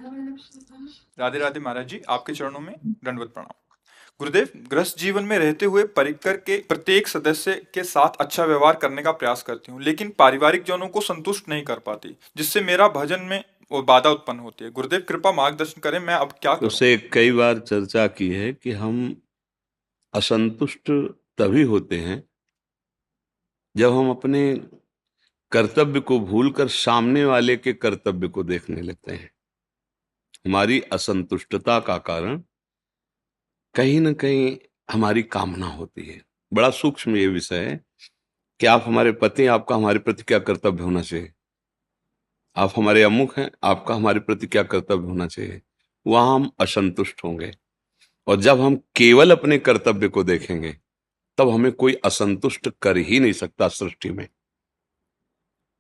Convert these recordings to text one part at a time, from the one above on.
राधे राधे महाराज जी, आपके चरणों में दंडवत प्रणाम। गुरुदेव, गृहस्थ जीवन में रहते हुए परिकर के प्रत्येक सदस्य के साथ अच्छा व्यवहार करने का प्रयास करती हूँ, लेकिन पारिवारिक जनों को संतुष्ट नहीं कर पाती, जिससे मेरा भजन में वो बाधा उत्पन्न होती है। गुरुदेव कृपा मार्गदर्शन करें, मैं अब क्या करूं? उससे कई बार चर्चा की है कि हम असंतुष्ट तभी होते हैं जब हम अपने कर्तव्य को भूलकर सामने वाले के कर्तव्य को देखने लगते हैं। हमारी असंतुष्टता का कारण कहीं ना कहीं हमारी कामना होती है। बड़ा सूक्ष्म ये विषय है कि आप हमारे पति हैं, आपका हमारे प्रति क्या कर्तव्य होना चाहिए। आप हमारे अमुख हैं, आपका हमारे प्रति क्या कर्तव्य होना चाहिए। वहां हम असंतुष्ट होंगे, और जब हम केवल अपने कर्तव्य को देखेंगे तब हमें कोई असंतुष्ट कर ही नहीं सकता सृष्टि में।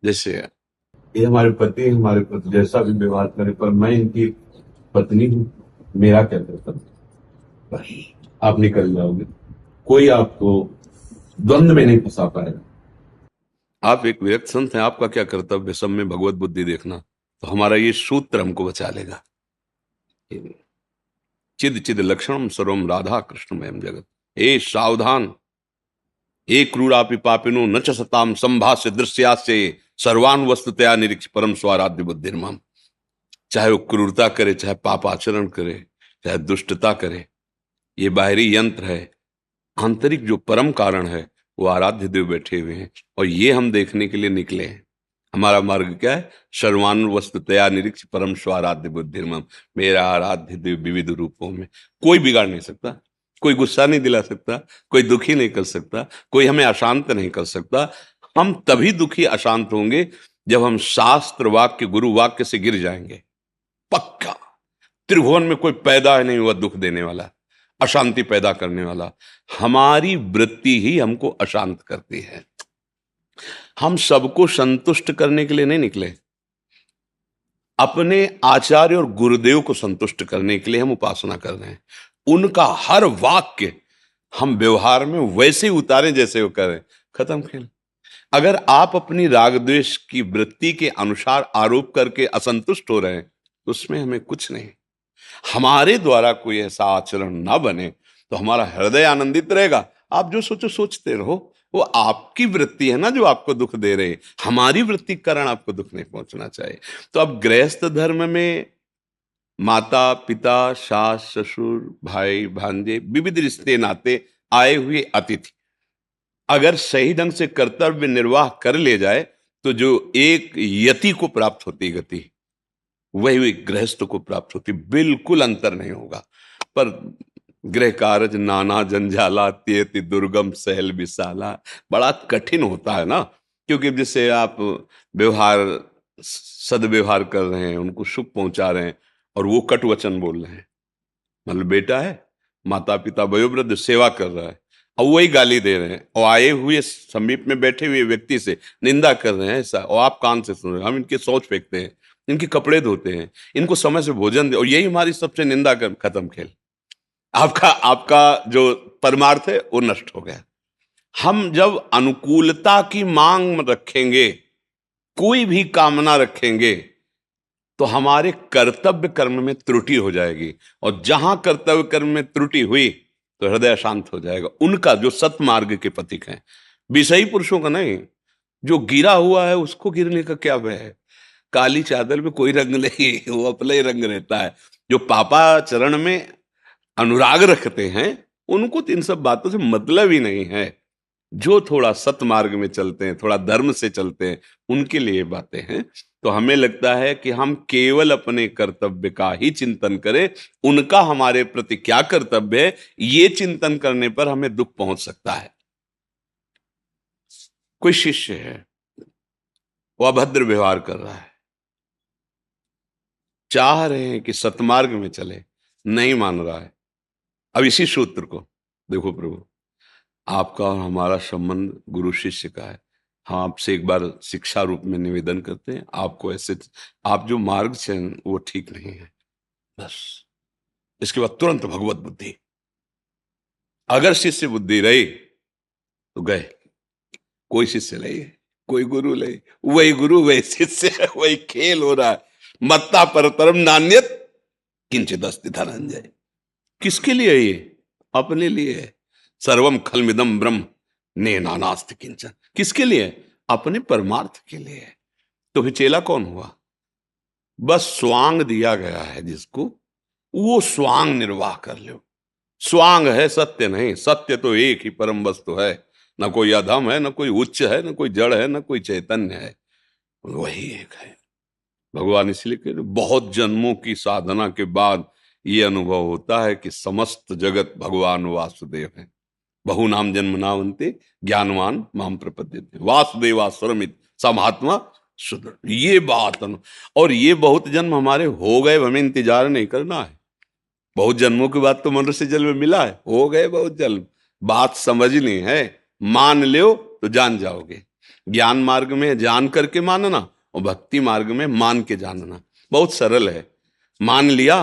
जैसे ये हमारे पति हमारे प्रति जैसा भी व्यवहार करे, पर मैं इनकी पत्नी हूं, मेरा क्या कर्तव्य। बस आप निकल जाओगे, कोई आपको द्वंद्व में नहीं फंसा पाएगा। आप एक विरक्त संत हैं, आपका क्या कर्तव्य, सब में भगवत बुद्धि देखना। तो हमारा ये सूत्र हमको बचा लेगा। चिद चिद लक्षणम सर्वम राधा कृष्णमयम जगत। ए सावधान, एक क्रूरापि पापिनो न च सताम संभाष्य दृश्यास्य सर्वान वस्तुतया निरीक्ष परम स्वाराध्य बुद्धिर्मम। चाहे वो क्रूरता करे, चाहे पाप आचरण करे, चाहे दुष्टता करे, ये बाहरी यंत्र है। आंतरिक जो परम कारण है वो आराध्य देव बैठे हुए हैं, और ये हम देखने के लिए निकले हैं। हमारा मार्ग क्या है? सर्वान वस्तुतया निरीक्ष परम स्वाराध्य बुद्धिर्मम। मेरा आराध्य देव विविध रूपों में, कोई बिगाड़ नहीं सकता, कोई गुस्सा नहीं दिला सकता, कोई दुखी नहीं कर सकता, कोई हमें अशांत नहीं कर सकता। हम तभी दुखी अशांत होंगे जब हम शास्त्र वाक्य गुरु वाक्य से गिर जाएंगे। पक्का त्रिभुवन में कोई पैदा नहीं हुआ दुख देने वाला, अशांति पैदा करने वाला। हमारी वृत्ति ही हमको अशांत करती है। हम सबको संतुष्ट करने के लिए नहीं निकले, अपने आचार्य और गुरुदेव को संतुष्ट करने के लिए हम उपासना कर रहे हैं। उनका हर वाक्य हम व्यवहार में वैसे ही उतारें जैसे वो करें। खत्म खेल। अगर आप अपनी राग द्वेष की वृत्ति के अनुसार आरोप करके असंतुष्ट हो रहे हैं तो उसमें हमें कुछ नहीं। हमारे द्वारा कोई ऐसा आचरण ना बने तो हमारा हृदय आनंदित रहेगा। आप जो सोचो सोचते रहो, वो आपकी वृत्ति है ना जो आपको दुख दे रहे। हमारी वृत्ति के कारण आपको दुख नहीं पहुंचना चाहिए। तो अब गृहस्थ धर्म में माता पिता सास ससुर भाई भांजे विविध रिश्ते नाते आए हुए अतिथि अगर सही ढंग से कर्तव्य निर्वाह कर ले जाए तो जो एक यति को प्राप्त होती गति वही गृहस्थ को प्राप्त होती। बिल्कुल अंतर नहीं होगा। पर गृह कार्य नाना जंजाला त्येति दुर्गम सहल विशाला, बड़ा कठिन होता है ना। क्योंकि जिससे आप व्यवहार सदव्यवहार कर रहे हैं, उनको सुख पहुंचा रहे हैं, और वो कटु वचन बोल रहे हैं। मतलब बेटा है, माता पिता वयोवृद्ध सेवा कर रहा है, और वही गाली दे रहे हैं, और आए हुए समीप में बैठे हुए व्यक्ति से निंदा कर रहे हैं ऐसा, और आप कान से सुन रहे हैं। हम इनके शौच फेंकते हैं, इनके कपड़े धोते हैं, इनको समय से भोजन दे, और यही हमारी सबसे निंदा कर। खत्म खेल। आपका आपका जो परमार्थ है वो नष्ट हो गया। हम जब अनुकूलता की मांग रखेंगे, कोई भी कामना रखेंगे, तो हमारे कर्तव्य कर्म में त्रुटि हो जाएगी, और जहां कर्तव्य कर्म में त्रुटि हुई तो हृदय शांत हो जाएगा। उनका जो सतमार्ग के पथिक हैं, विषयी पुरुषों का नहीं। जो गिरा हुआ है उसको गिरने का क्या भय है। काली चादर में कोई रंग नहीं, वो अपना ही रंग रहता है। जो पापाचरण में अनुराग रखते हैं उनको तो इन सब बातों से मतलब ही नहीं है। जो थोड़ा सतमार्ग में चलते हैं, थोड़ा धर्म से चलते हैं, उनके लिए बातें हैं। तो हमें लगता है कि हम केवल अपने कर्तव्य का ही चिंतन करें, उनका हमारे प्रति क्या कर्तव्य है ये चिंतन करने पर हमें दुख पहुंच सकता है। कोई शिष्य है, वो अभद्र व्यवहार कर रहा है, चाह रहे हैं कि सतमार्ग में चले, नहीं मान रहा है। अब इसी सूत्र को देखो प्रभु, आपका और हमारा संबंध गुरु शिष्य का है। हम आपसे एक बार शिक्षा रूप में निवेदन करते हैं, आपको ऐसे आप जो मार्ग चयन वो ठीक नहीं है। बस इसके बाद तुरंत भगवत बुद्धि। अगर शिष्य बुद्धि रही तो गए। कोई शिष्य नहीं, कोई गुरु नहीं, वही गुरु वही शिष्य, वही खेल हो रहा है। मत्ता परतरम नान्यत किंचित अस्ति धनंजय। किसके लिए ये? अपने लिए है। सर्वम खलमिदम ब्रह्म नेनानास्ति किंचन। किसके लिए? अपने परमार्थ के लिए। तो फिर चेला कौन हुआ? बस स्वांग दिया गया है जिसको, वो स्वांग निर्वाह कर लो। स्वांग है, सत्य नहीं। सत्य तो एक ही परम वस्तु है, न कोई अधम है, न कोई उच्च है, न कोई जड़ है, न कोई चैतन्य है, वही एक है भगवान। इसलिए कि बहुत जन्मों की साधना के बाद ये अनुभव होता है कि समस्त जगत भगवान वासुदेव है। बहु नाम जन्म नावंते ज्ञानवान माम प्रपद्यते वासुदेवास्वरमित स महात्मा सुदृढ़। ये बात और ये बहुत जन्म हमारे हो गए, हमें इंतजार नहीं करना है। बहुत जन्मों के बाद तो मनुष्य जन्म मिला है, हो गए बहुत जन्म। बात समझनी है, मान लो तो जान जाओगे। ज्ञान मार्ग में जान करके मानना और भक्ति मार्ग में मान के जानना बहुत सरल है। मान लिया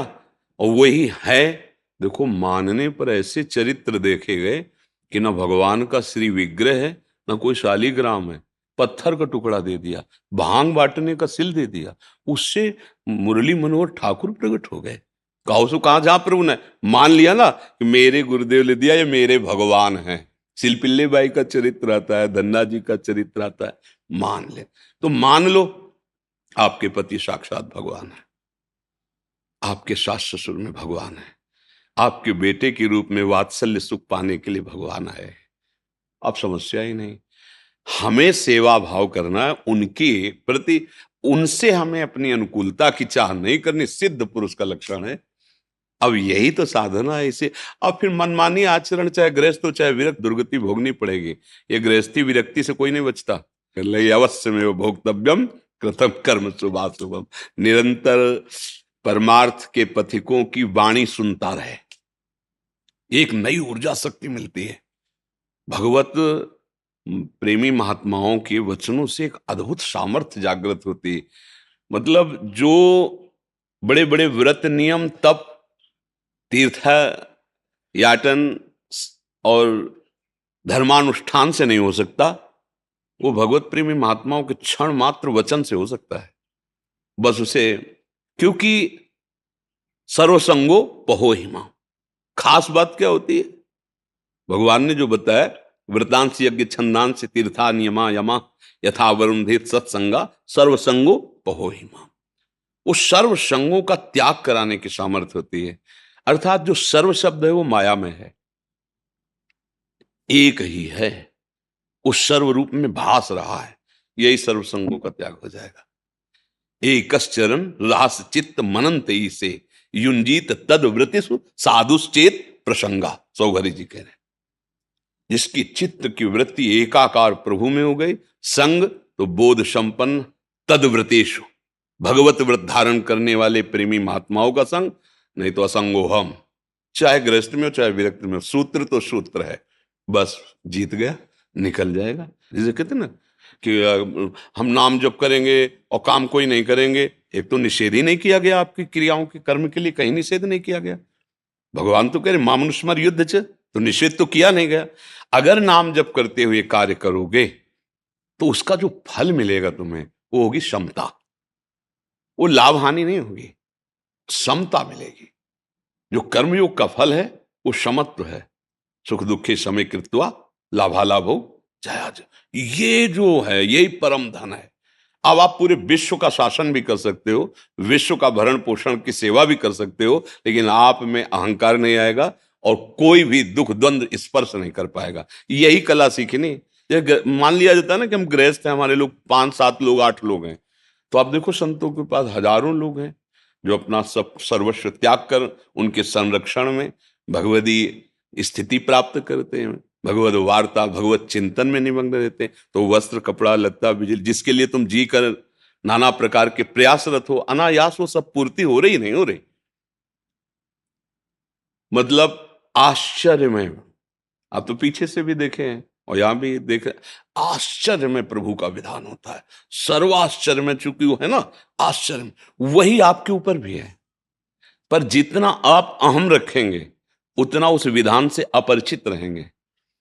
और वही है। देखो, मानने पर ऐसे चरित्र देखे गए कि ना भगवान का श्री विग्रह है, ना कोई शालीग्राम है। पत्थर का टुकड़ा दे दिया, भांग बांटने का सिल दे दिया, उससे मुरली मनोहर ठाकुर प्रकट हो गए। कहो सो कहां जहां प्रभु ने मान लिया ना कि मेरे गुरुदेव ने दिया, ये मेरे भगवान हैं। सिलपिल्ले बाई का चरित्र आता है, धन्ना जी का चरित्र आता है। मान ले तो मान लो, आपके पति साक्षात भगवान है, आपके सास ससुर में भगवान है, आपके बेटे के रूप में वात्सल्य सुख पाने के लिए भगवान है। अब समस्या ही नहीं। हमें सेवा भाव करना है उनके प्रति, उनसे हमें अपनी अनुकूलता की चाह नहीं करनी। सिद्ध पुरुष का लक्षण है। अब यही तो साधना है इसे। अब फिर मनमानी आचरण, चाहे गृहस्थ हो चाहे विरक्त, दुर्गति भोगनी पड़ेगी। ये गृहस्थी विरक्ति से कोई नहीं बचता। अवश्य में भोक्तव्यम कृतम कर्म शुभाशुभम। निरंतर परमार्थ के पथिकों की वाणी सुनता रहे, एक नई ऊर्जा शक्ति मिलती है। भगवत प्रेमी महात्माओं के वचनों से एक अद्भुत सामर्थ्य जागृत होती है। मतलब जो बड़े बड़े व्रत नियम तप तीर्थ याटन और धर्मानुष्ठान से नहीं हो सकता, वो भगवत प्रेमी महात्माओं के क्षण मात्र वचन से हो सकता है। बस उसे, क्योंकि सर्वसंगो पहो हिमा। खास बात क्या होती है? भगवान ने जो बताया, व्रतांश यज्ञ छंदांश तीर्था नियमा यमा यथा वरुणधीत सत्संगा सर्वसंगो पहो हिमा। उस सर्व संगों का त्याग कराने की सामर्थ्य होती है। अर्थात जो सर्व शब्द है वो माया में है, एक ही है, उस सर्व रूप में भास रहा है। यही सर्व संगों का त्याग हो जाएगा। एकश्चरण रास चित्त मनंत से युंजीत तद वृतिषु साधुश्चेत प्रसंगा। सौघरी जी कह रहे हैं, जिसकी चित्त की वृत्ति एकाकार प्रभु में हो गई, संग तो बोध संपन्न तद व्रतेषु, भगवत व्रत धारण करने वाले प्रेमी महात्माओं का संग, नहीं तो असंगो हम। चाहे गृहस्थ में हो चाहे विरक्त में हो, सूत्र तो सूत्र है। बस जीत गया, निकल जाएगा। जैसे कहते ना कि हम नाम जप करेंगे और काम कोई नहीं करेंगे। एक तो निषेध ही नहीं किया गया, आपकी क्रियाओं के कर्म के लिए कहीं निषेध नहीं किया गया। भगवान तो कह रहे मामनुस्मर युद्ध च, तो निषेध तो किया नहीं गया। अगर नाम जप करते हुए कार्य करोगे तो उसका जो फल मिलेगा तुम्हें वो होगी समता। वो लाभ हानि नहीं होगी, समता मिलेगी। जो कर्मयोग का फल है वो समत्व है। सुख दुखे समय कृत्वा लाभालाभ हो जया। ये जो है यही परम धन है। अब आप पूरे विश्व का शासन भी कर सकते हो, विश्व का भरण पोषण की सेवा भी कर सकते हो, लेकिन आप में अहंकार नहीं आएगा और कोई भी दुख द्वंद्व स्पर्श नहीं कर पाएगा। यही कला सीखनी। मान लिया जाता है ना कि हम गृहस्थ हैं, हमारे लोग 5-7 लोग 8 लोग हैं, तो आप देखो संतों के पास हजारों लोग हैं जो अपना सब सर्वस्व त्याग कर उनके संरक्षण में भगवदी स्थिति प्राप्त करते हैं, भगवत वार्ता भगवत चिंतन में निमग्न रहते हैं। तो वस्त्र कपड़ा लत्ता बिजली जिसके लिए तुम जी कर नाना प्रकार के प्रयासरत हो, अनायास वो सब पूर्ति हो रही नहीं हो रही। मतलब आश्चर्य में, आप तो पीछे से भी देखे हैं और यहां भी देखे, आश्चर्य में प्रभु का विधान होता है। सर्वाश्चर्य में, चूंकि वो है ना आश्चर्य में, वही आपके ऊपर भी है। पर जितना आप अहम रखेंगे उतना उस विधान से अपरिचित रहेंगे,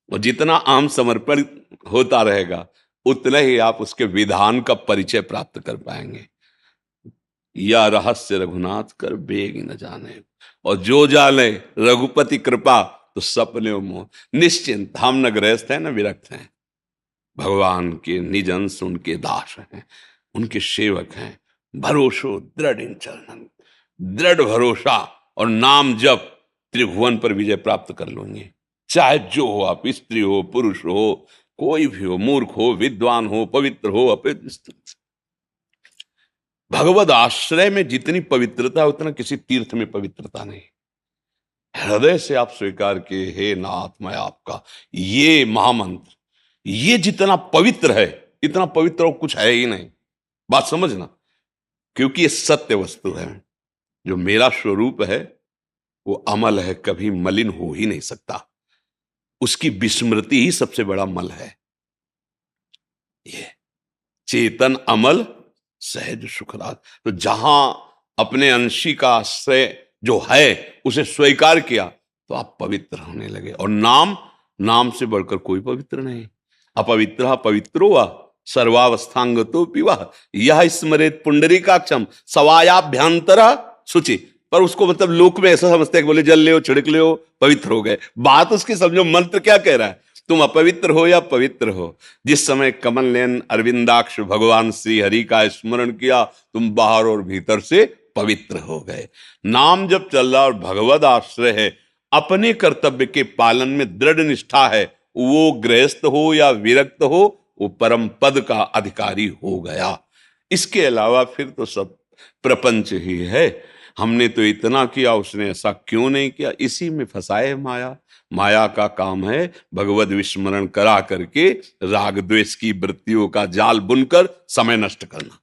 और जितना अहम समर्पण होता रहेगा उतना ही आप उसके विधान का परिचय प्राप्त कर पाएंगे। या रहस्य रघुनाथ कर बेग न जाने। और जो जाने रघुपति कृपा तो सपने मोह। निश्चिंत, हम न गृहस्थ हैं न विरक्त हैं, भगवान के निज अंश उनके दास हैं, उनके सेवक हैं। भरोसो दृढ़ इन चरणन, दृढ़ भरोसा और नाम जप त्रिभुवन पर विजय प्राप्त कर लेंगे। चाहे जो हो, आप स्त्री हो पुरुष हो, कोई भी हो, मूर्ख हो विद्वान हो, पवित्र हो अपवित्र। भगवद आश्रय में जितनी पवित्रता उतना किसी तीर्थ में पवित्रता नहीं। हृदय से आप स्वीकार किए, हे नाथ मैं आपका, ये महामंत्र ये जितना पवित्र है इतना पवित्र और कुछ है ही नहीं। बात समझना, क्योंकि ये सत्य वस्तु है। जो मेरा स्वरूप है वो अमल है, कभी मलिन हो ही नहीं सकता। उसकी विस्मृति ही सबसे बड़ा मल है। ये चेतन अमल सहज सुखराज। तो जहां अपने अंशी का आश्रय जो है उसे स्वीकार किया तो आप पवित्र होने लगे। और नाम से बढ़कर कोई पवित्र नहीं। अपवित्र पवित्रो वा सर्वावस्थांगतो पिवा यह स्मरेत पुंडरीकाक्षम सवायाभ्यंतर शुचि। पर उसको मतलब लोक में ऐसा समझते हैं कि बोले जल ले छिड़क ले पवित्र हो गए। बात उसकी समझो, मंत्र क्या कह रहा है, तुम अपवित्र हो या पवित्र हो। जिस समय कमल नयन अरविंदाक्ष भगवान श्री हरि का स्मरण किया तुम बाहर और भीतर से पवित्र हो गए। नाम जब चल रहा और भगवद आश्रय है, अपने कर्तव्य के पालन में दृढ़ निष्ठा है, वो गृहस्थ हो या विरक्त हो वो परम पद का अधिकारी हो गया। इसके अलावा फिर तो सब प्रपंच ही है। हमने तो इतना किया, उसने ऐसा क्यों नहीं किया, इसी में फंसाए माया। माया का काम है भगवद विस्मरण करा करके राग द्वेष की वृत्तियों का जाल बुनकर समय नष्ट करना।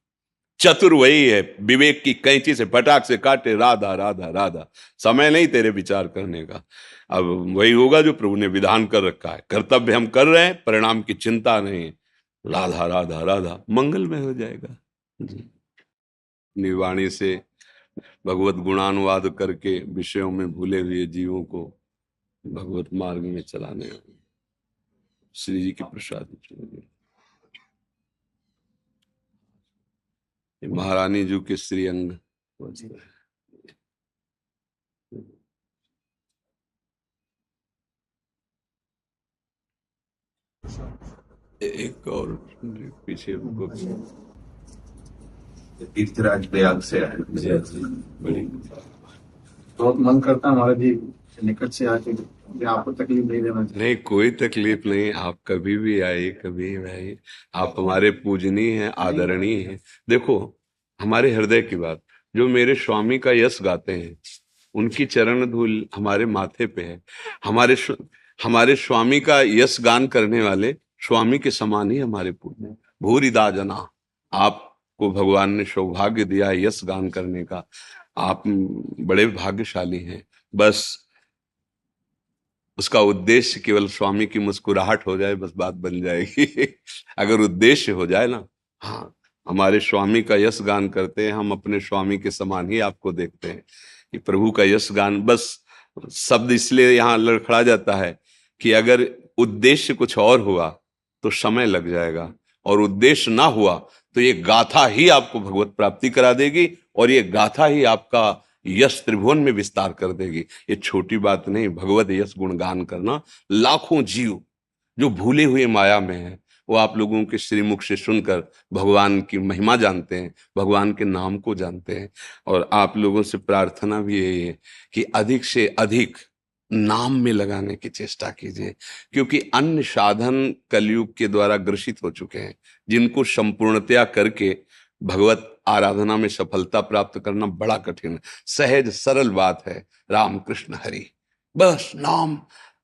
चतुर वही है, विवेक की कैंची से फटाक से काटे राधा राधा राधा। समय नहीं तेरे विचार करने का। अब वही होगा जो प्रभु ने विधान कर रखा है। कर्तव्य हम कर रहे हैं, परिणाम की चिंता नहीं। राधा राधा राधा मंगल में हो जाएगा जी। निवाणी से भगवत गुणानुवाद करके विषयों में भूले हुए जीवों को भगवत मार्ग में चलाने श्री जी की प्रसाद। महारानी जी के श्रीअंग एक और पीछे तीर्थराज प्रयाग से आए। बड़ी बहुत मन करता है हमारा जी निकट से आके आपको तकलीफ नहीं देना चाहिए। नहीं, कोई तकलीफ नहीं। आप कभी भी आइए, कभी भी आइए। आप हमारे पूजनीय हैं, आदरणीय हैं। देखो हमारे हृदय की बात, जो मेरे स्वामी का यश गाते हैं उनकी चरण धूल हमारे माथे पे है। हमारे स्वामी का यश गान करने वाले स्वामी के समान ही हमारे पूज्य भूरिदा जना। आपको भगवान ने सौभाग्य दिया है यश गान करने का, आप बड़े भाग्यशाली हैं। बस उसका उद्देश्य केवल स्वामी की मुस्कुराहट हो जाए, बस बात बन जाएगी। अगर उद्देश्य हो जाए ना, हाँ हमारे स्वामी का यश गान करते हैं, हम अपने स्वामी के समान ही आपको देखते हैं कि प्रभु का यश गान। बस शब्द इसलिए यहाँ लड़खड़ा जाता है कि अगर उद्देश्य कुछ और हुआ तो समय लग जाएगा, और उद्देश्य ना हुआ तो ये गाथा ही आपको भगवत प्राप्ति करा देगी, और ये गाथा ही आपका यश त्रिभुवन में विस्तार कर देगी। ये छोटी बात नहीं, भगवत यश गुणगान करना। लाखों जीव जो भूले हुए माया में हैं वो आप लोगों के श्रीमुख से सुनकर भगवान की महिमा जानते हैं, भगवान के नाम को जानते हैं। और आप लोगों से प्रार्थना भी यही है कि अधिक से अधिक नाम में लगाने की चेष्टा कीजिए, क्योंकि अन्य साधन कलयुग के द्वारा ग्रसित हो चुके हैं, जिनको संपूर्णतया करके भगवत आराधना में सफलता प्राप्त करना बड़ा कठिन है। सहज सरल बात है, राम कृष्ण हरि, बस नाम।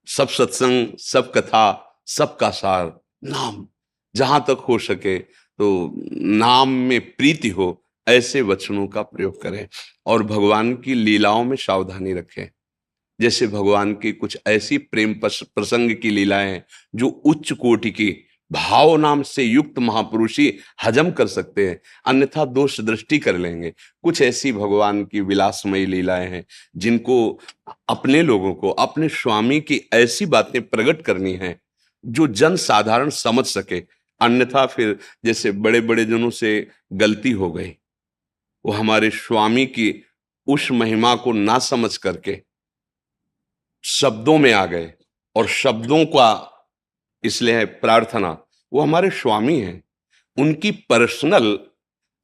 सब सत्संग, सब कथा, सबका सार नाम। जहां तक हो सके तो नाम में प्रीति हो ऐसे वचनों का प्रयोग करें, और भगवान की लीलाओं में सावधानी रखें। जैसे भगवान की कुछ ऐसी प्रेम प्रसंग की लीलाएं जो उच्च कोटि की भाव नाम से युक्त महापुरुष ही हजम कर सकते हैं, अन्यथा दोष दृष्टि कर लेंगे। कुछ ऐसी भगवान की विलासमयी लीलाएं हैं जिनको अपने लोगों को अपने स्वामी की ऐसी बातें प्रकट करनी है जो जन साधारण समझ सके। अन्यथा फिर जैसे बड़े बड़े जनों से गलती हो गई, वो हमारे स्वामी की उस महिमा को ना समझ करके शब्दों में आ गए, और शब्दों का इसलिए है प्रार्थना, वो हमारे स्वामी हैं। उनकी पर्सनल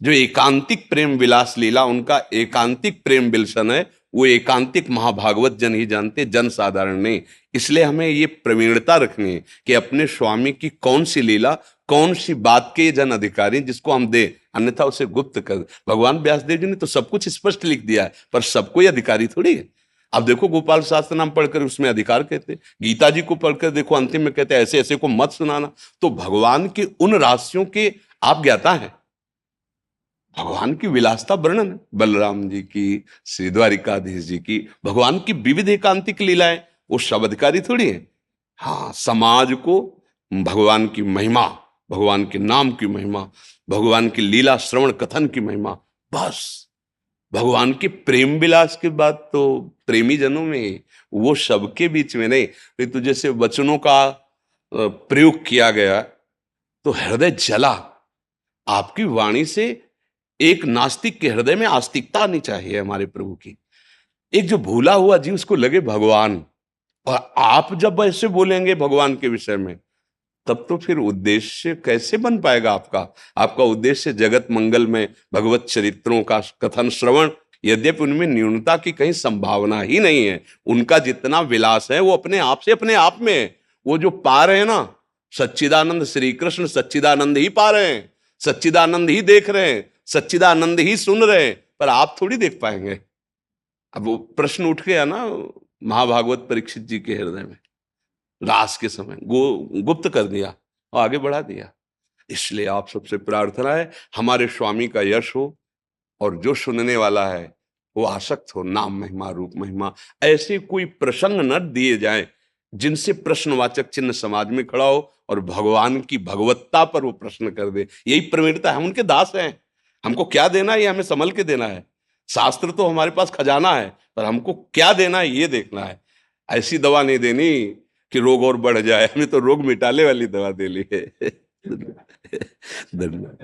जो एकांतिक प्रेम विलास लीला, उनका एकांतिक प्रेम विलसन है, वो एकांतिक महाभागवत जन ही जानते, जन साधारण नहीं। इसलिए हमें ये प्रवीणता रखनी है कि अपने स्वामी की कौन सी लीला, कौन सी बात के जन अधिकारी जिसको हम दे, अन्यथा उसे गुप्त कर। भगवान व्यासदेव जी ने तो सब कुछ स्पष्ट लिख दिया है, पर सबको ही अधिकारी थोड़ी है। अब देखो गोपाल शास्त्र नाम पढ़कर उसमें अधिकार कहते, गीता जी को पढ़कर देखो अंतिम में कहते ऐसे ऐसे को मत सुनाना। तो भगवान की उन राशियों के आप ज्ञाता है, भगवान की विलासता वर्णन है, बलराम जी की, श्री द्वारिकाधीश जी की, भगवान की विविध एकांतिक लीलाएं, वो सब अधिकारी थोड़ी है। हाँ, समाज को भगवान की महिमा, भगवान के नाम की महिमा, भगवान की लीला श्रवण कथन की महिमा, बस। भगवान के प्रेम विलास की बात तो प्रेमी जनों में, वो सबके बीच में नहीं। तो जैसे वचनों का प्रयोग किया गया तो हृदय जला। आपकी वाणी से एक नास्तिक के हृदय में आस्तिकता आनी चाहिए हमारे प्रभु की। एक जो भूला हुआ जीव उसको लगे भगवान, और आप जब ऐसे बोलेंगे भगवान के विषय में, तब तो फिर उद्देश्य कैसे बन पाएगा आपका। आपका उद्देश्य जगत मंगल में भगवत चरित्रों का कथन श्रवण, यद्यपि उनमें न्यूनता की कहीं संभावना ही नहीं है। उनका जितना विलास है वो अपने आप से अपने आप में है। वो जो पा रहे हैं ना, सच्चिदानंद श्री कृष्ण सच्चिदानंद ही पा रहे हैं, सच्चिदानंद ही देख रहे हैं, सच्चिदानंद ही सुन रहे हैं, पर आप थोड़ी देख पाएंगे। अब वो प्रश्न उठ गया ना महाभागवत परीक्षित जी के हृदय में, रास के समय गुप्त कर दिया और आगे बढ़ा दिया। इसलिए आप सबसे प्रार्थना है हमारे स्वामी का यश हो, और जो सुनने वाला है वो आसक्त हो नाम महिमा रूप महिमा। ऐसे कोई प्रसंग न दिए जाए जिनसे प्रश्नवाचक चिन्ह समाज में खड़ा हो और भगवान की भगवत्ता पर वो प्रश्न कर दे। यही प्रवीणता है, हम उनके दास हैं। हमको क्या देना है ये हमें संभल के देना है। शास्त्र तो हमारे पास खजाना है, पर हमको क्या देना है ये देखना है। ऐसी दवा नहीं देनी कि रोग और बढ़ जाए, हमें तो रोग मिटाने वाली दवा दे ली है। धन्यवाद।